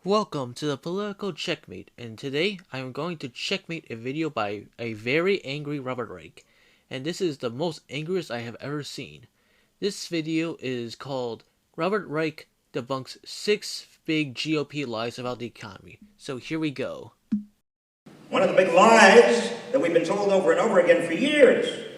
Welcome to the Political Checkmate, and today I am going to checkmate a video by a very angry Robert Reich, and this is the most angriest I have ever seen. This video is called Robert Reich Debunks 6 Big GOP Lies About the Economy. So here we go. One of the big lies that we've been told over and over again for years,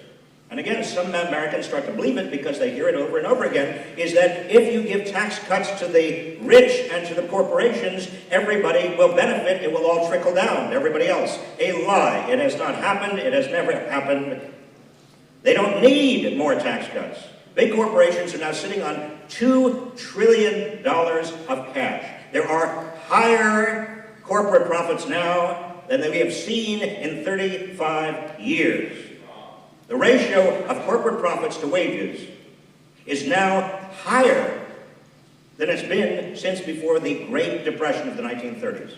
and again, some Americans start to believe it because they hear it over and over again, is that if you give tax cuts to the rich and to the corporations, everybody will benefit. It will all trickle down to everybody else. A lie. It has not happened. It has never happened. They don't need more tax cuts. Big corporations are now sitting on $2 trillion of cash. There are higher corporate profits now than we have seen in 35 years. The ratio of corporate profits to wages is now higher than it's been since before the Great Depression of the 1930s.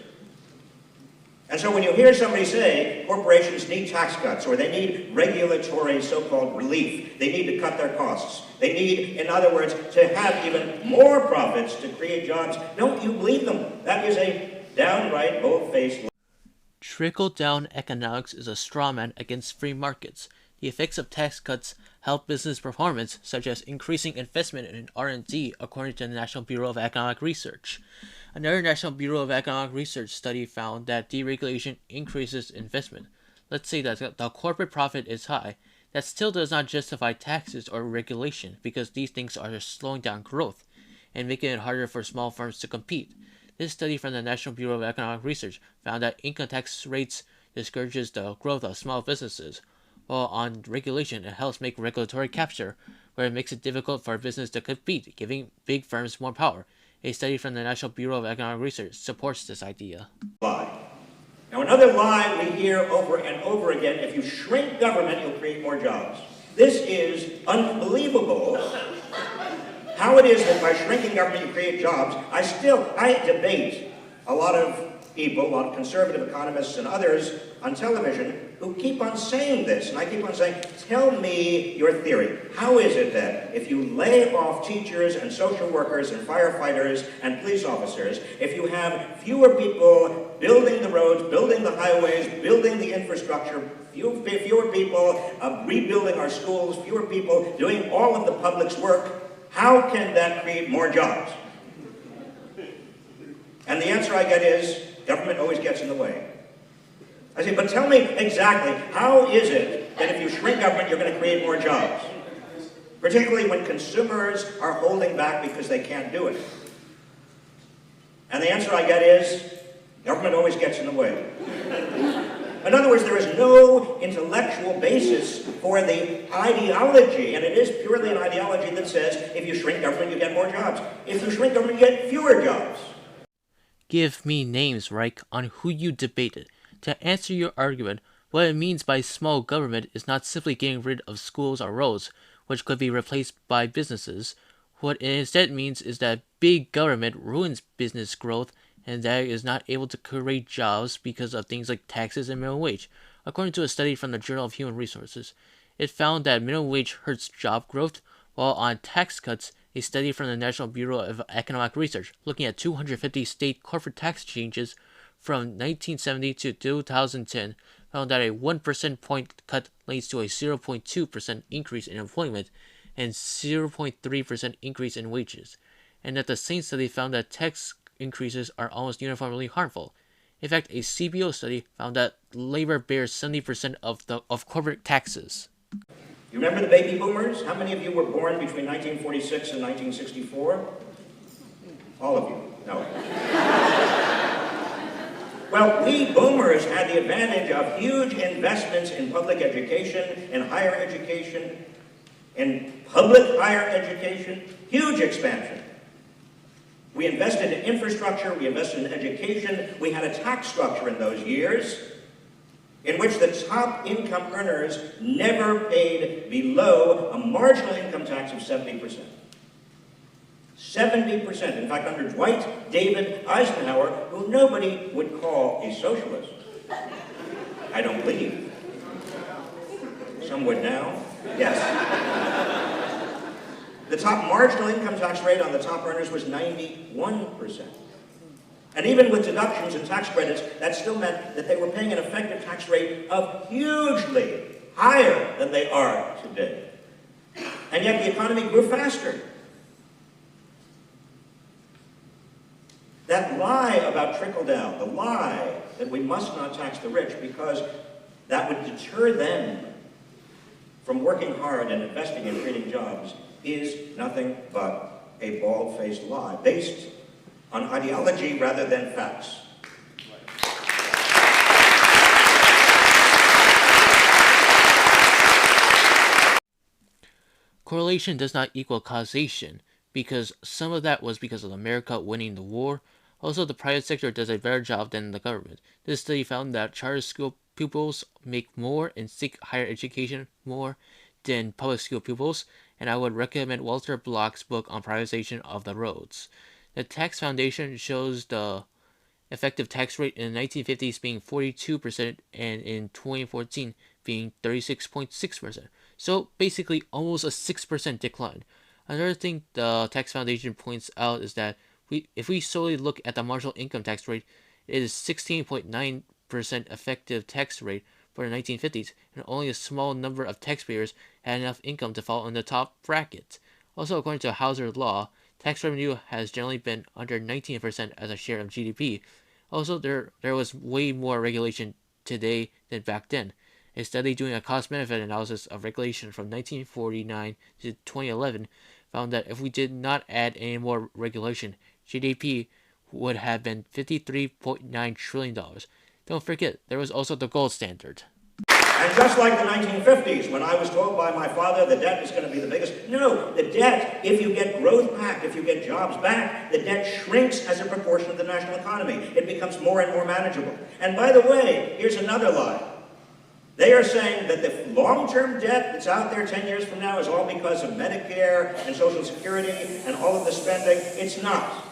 And so when you hear somebody say corporations need tax cuts or they need regulatory so-called relief, they need to cut their costs, they need, in other words, to have even more profits to create jobs, don't you believe them. That is a downright bold-faced lie. Trickle-down economics is a straw man against free markets. The effects of tax cuts help business performance, such as increasing investment in R&D, according to the National Bureau of Economic Research. Another National Bureau of Economic Research study found that deregulation increases investment. Let's say that the corporate profit is high. That still does not justify taxes or regulation because these things are slowing down growth and making it harder for small firms to compete. This study from the National Bureau of Economic Research found that income tax rates discourages the growth of small businesses, while on regulation it helps make regulatory capture, where it makes it difficult for a business to compete, giving big firms more power. A study from the National Bureau of Economic Research supports this idea. Lie. Now another lie we hear over and over again, if you shrink government, you'll create more jobs. This is unbelievable. How it is that by shrinking government you create jobs. I debate a lot of people, a lot of conservative economists and others on television who keep on saying this, and I keep on saying, tell me your theory. How is it that if you lay off teachers and social workers and firefighters and police officers, if you have fewer people building the roads, building the highways, building the infrastructure, fewer people rebuilding our schools, fewer people doing all of the public's work, how can that create more jobs? And the answer I get is, government always gets in the way. I say, but tell me exactly, how is it that if you shrink government, you're going to create more jobs? Particularly when consumers are holding back because they can't do it. And the answer I get is, government always gets in the way. In other words, there is no intellectual basis for the ideology, and it is purely an ideology that says, if you shrink government, you get more jobs. If you shrink government, you get fewer jobs. Give me names, Reich, on who you debated. To answer your argument, what it means by small government is not simply getting rid of schools or roads, which could be replaced by businesses. What it instead means is that big government ruins business growth and that it is not able to create jobs because of things like taxes and minimum wage. According to a study from the Journal of Human Resources, it found that minimum wage hurts job growth, while on tax cuts, a study from the National Bureau of Economic Research looking at 250 state corporate tax changes from 1970 to 2010 found that a 1% point cut leads to a 0.2% increase in employment and 0.3% increase in wages, and that the same study found that tax increases are almost uniformly harmful. In fact, a CBO study found that labor bears 70% of corporate taxes. You remember the baby boomers? How many of you were born between 1946 and 1964? All of you. No. Well, we boomers had the advantage of huge investments in public education, in higher education, in public higher education, huge expansion. We invested in infrastructure, we invested in education, we had a tax structure in those years in which the top income earners never paid below a marginal income tax of 70%. 70%. In fact, under Dwight David Eisenhower, who nobody would call a socialist, I don't believe. Some would now. Yes. The top marginal income tax rate on the top earners was 91%. And even with deductions and tax credits, that still meant that they were paying an effective tax rate of hugely higher than they are today. And yet the economy grew faster. That lie about trickle-down, the lie that we must not tax the rich because that would deter them from working hard and investing in creating jobs, is nothing but a bald-faced lie based on ideology rather than facts. Correlation does not equal causation, because some of that was because of America winning the war. Also, the private sector does a better job than the government. This study found that charter school pupils make more and seek higher education more than public school pupils, and I would recommend Walter Block's book on privatization of the roads. The Tax Foundation shows the effective tax rate in the 1950s being 42% and in 2014 being 36.6%. So basically almost a 6% decline. Another thing the Tax Foundation points out is that if we solely look at the marginal income tax rate, it is 16.9% effective tax rate for the 1950s, and only a small number of taxpayers had enough income to fall in the top bracket. Also, according to Hauser law, tax revenue has generally been under 19% as a share of GDP. Also, there was way more regulation today than back then. A study doing a cost-benefit analysis of regulation from 1949 to 2011 found that if we did not add any more regulation, GDP would have been $53.9 trillion. Don't forget, there was also the gold standard. And just like the 1950s, when I was told by my father the debt is going to be the biggest, no, the debt, if you get growth back, if you get jobs back, the debt shrinks as a proportion of the national economy. It becomes more and more manageable. And by the way, here's another lie. They are saying that the long-term debt that's out there 10 years from now is all because of Medicare and Social Security and all of the spending. It's not.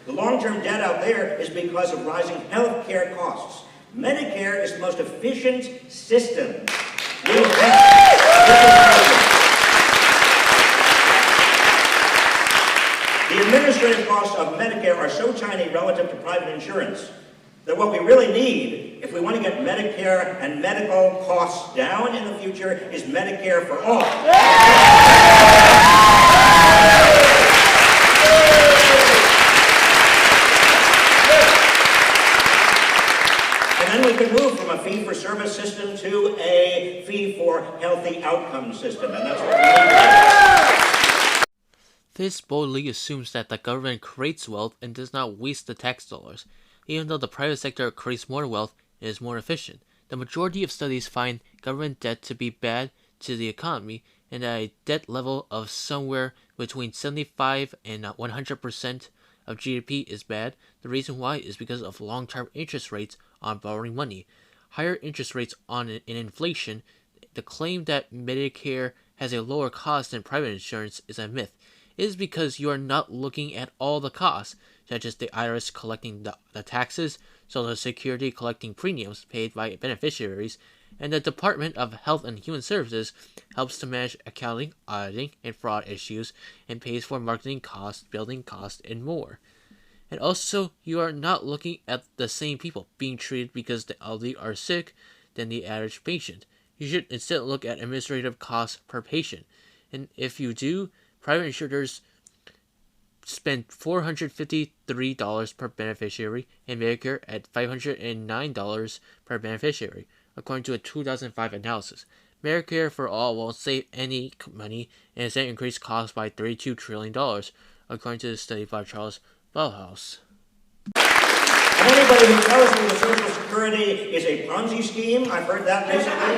The long-term debt out there is because of rising health care costs. Medicare is the most efficient system we have. The administrative costs of Medicare are so tiny relative to private insurance that what we really need, if we want to get Medicare and medical costs down in the future, is Medicare for all. And then we can move from a fee-for-service system to a fee-for-healthy outcome system, and that's what we need. This boldly assumes that the government creates wealth and does not waste the tax dollars. Even though the private sector creates more wealth, it is more efficient. The majority of studies find government debt to be bad to the economy, and at a debt level of somewhere between 75 and 100% of GDP is bad. The reason why is because of long-term interest rates on borrowing money. Higher interest rates in inflation. The claim that Medicare has a lower cost than private insurance is a myth. It is because you are not looking at all the costs, such as the IRS collecting the taxes, Social Security collecting premiums paid by beneficiaries, and the Department of Health and Human Services helps to manage accounting, auditing, and fraud issues, and pays for marketing costs, building costs, and more. And also, you are not looking at the same people being treated because the elderly are sick than the average patient. You should instead look at administrative costs per patient. And if you do, private insurers spend $453 per beneficiary and Medicare at $509 per beneficiary, according to a 2005 analysis. Medicare for all won't save any money and instead increase costs by $32 trillion, according to the study by Charles Bauhaus. And anybody who tells me the Social Security is a Ponzi scheme, I've heard that recently.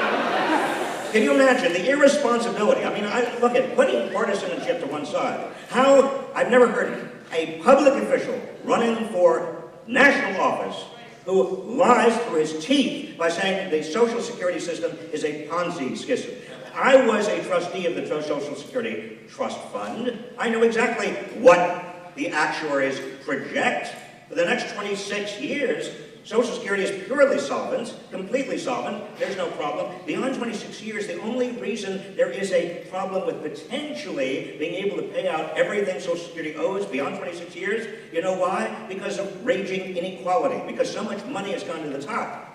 Can you imagine the irresponsibility? I mean, look at putting partisanship to one side. I've never heard a public official running for national office who lies through his teeth by saying the Social Security system is a Ponzi scheme. I was a trustee of the Social Security Trust Fund. I know exactly what the actuaries project For the next 26 years, Social Security is purely solvent, completely solvent, there's no problem. Beyond 26 years, the only reason there is a problem with potentially being able to pay out everything Social Security owes beyond 26 years, you know why? Because of raging inequality, because so much money has gone to the top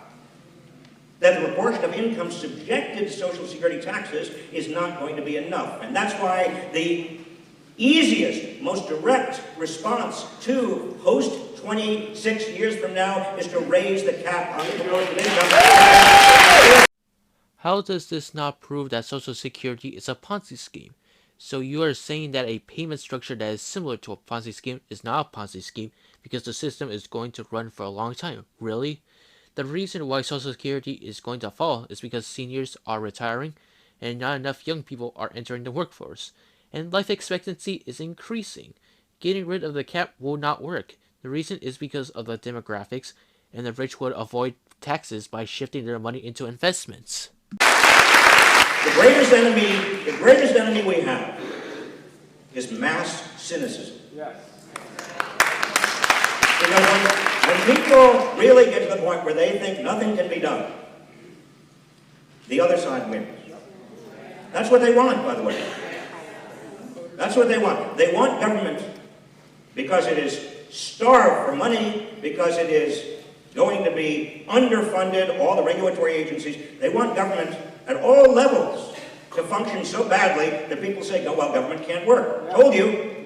that the proportion of income subjected to Social Security taxes is not going to be enough. And that's why the easiest, most direct response to post 26 years from now is to raise the cap on the proportion of income. How does this not prove that Social Security is a Ponzi scheme? So you are saying that a payment structure that is similar to a Ponzi scheme is not a Ponzi scheme because the system is going to run for a long time. Really? The reason why Social Security is going to fall is because seniors are retiring and not enough young people are entering the workforce. And life expectancy is increasing. Getting rid of the cap will not work. The reason is because of the demographics, and the rich would avoid taxes by shifting their money into investments. The greatest enemy we have is mass cynicism. Yes. When people really get to the point where they think nothing can be done, the other side wins. That's what they want, by the way. That's what they want. They want government because it is starved for money, because it is going to be underfunded, all the regulatory agencies. They want government at all levels to function so badly that people say, oh, well, government can't work. Told you.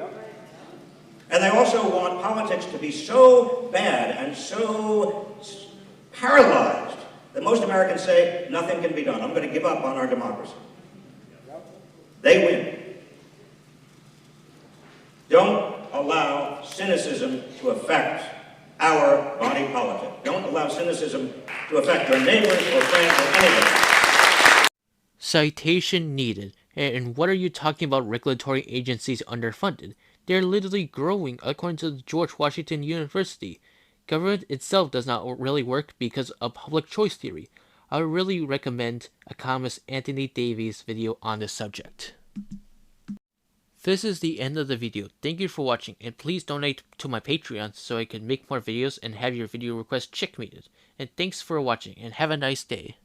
And they also want politics to be so bad and so paralyzed that most Americans say, nothing can be done. I'm going to give up on our democracy. They win. Don't allow cynicism to affect our body politic. Don't allow cynicism to affect your neighbors or friends or anybody. Citation needed. And what are you talking about regulatory agencies underfunded? They're literally growing according to the George Washington University. Government itself does not really work because of public choice theory. I would really recommend economist Anthony Davies' video on this subject. This is the end of the video. Thank you for watching, and please donate to my Patreon so I can make more videos and have your video requests checkmated. And thanks for watching, and have a nice day.